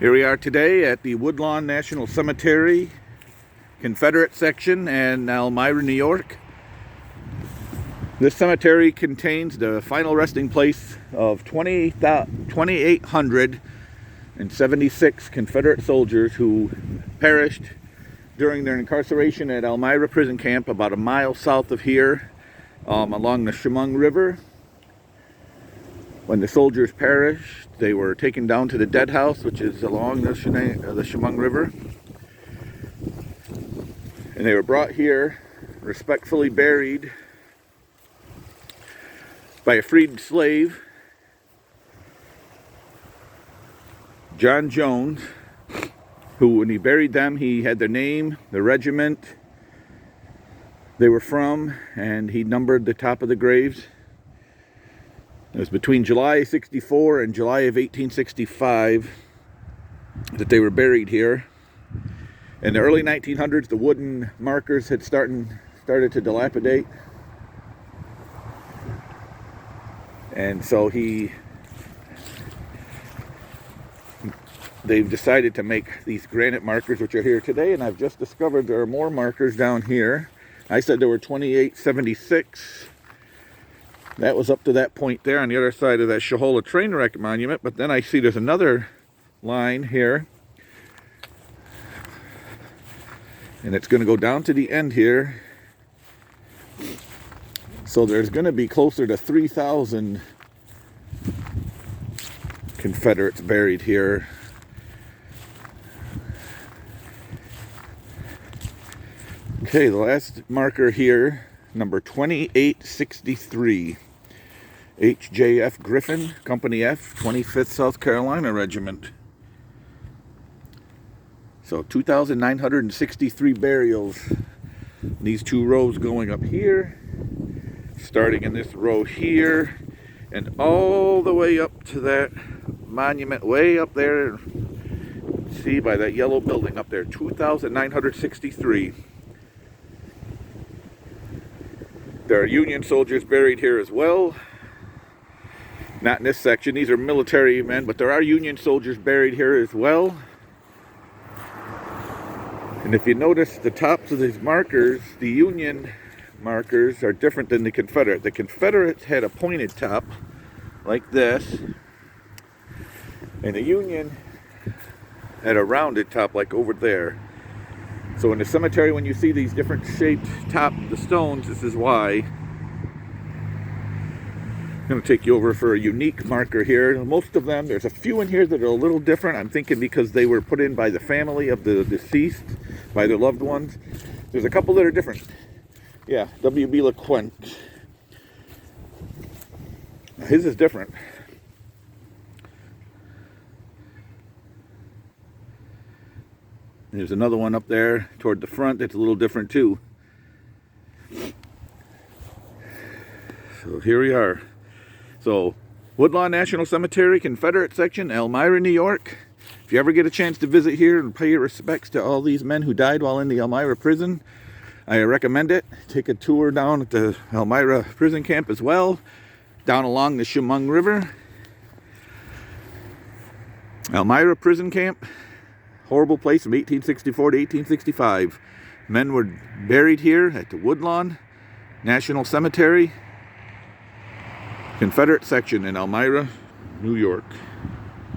Here we are today at the Woodlawn National Cemetery, Confederate section in Elmira, New York. This cemetery contains the final resting place of 2,876 Confederate soldiers who perished during their incarceration at Elmira Prison Camp, about a mile south of here, along the Chemung River. When the soldiers perished, they were taken down to the dead house, which is along the Chemung River. And they were brought here, respectfully buried by a freed slave, John Jones, who, when he buried them, he had their name, the regiment they were from, and he numbered the top of the graves. It was between July 64 and July of 1865 that they were buried here. In the early 1900s, the wooden markers had started to dilapidate. And so they've decided to make these granite markers, which are here today. And I've just discovered there are more markers down here. I said there were 2,876. That was up to that point there on the other side of that Shahola train wreck monument. But then I see there's another line here. And it's going to go down to the end here. So there's going to be closer to 3,000 Confederates buried here. Okay, the last marker here, number 2863. H.J.F. Griffin, Company F, 25th South Carolina Regiment. So 2,963 burials. These two rows going up here, starting in this row here, and all the way up to that monument way up there. See, by that yellow building up there, 2,963. There are Union soldiers buried here as well. Not in this section. These are military men, but there are Union soldiers buried here as well. And if you notice the tops of these markers, the Union markers are different than the Confederate. The Confederates had a pointed top like this, and the Union had a rounded top like over there. So in the cemetery, when you see these different shaped top, the stones, this is why. I'm going to take you over for a unique marker here. Most of them, there's a few in here that are a little different. I'm thinking because they were put in by the family of the deceased, by their loved ones. There's a couple that are different. Yeah, W.B. LeQuent. His is different. There's another one up there toward the front that's a little different too. So here we are. So, Woodlawn National Cemetery, Confederate section, Elmira, New York. If you ever get a chance to visit here and pay your respects to all these men who died while in the Elmira prison, I recommend it. Take a tour down at the Elmira prison camp as well, down along the Chemung River. Elmira prison camp, horrible place from 1864 to 1865. Men were buried here at the Woodlawn National Cemetery, Confederate section in Elmira, New York.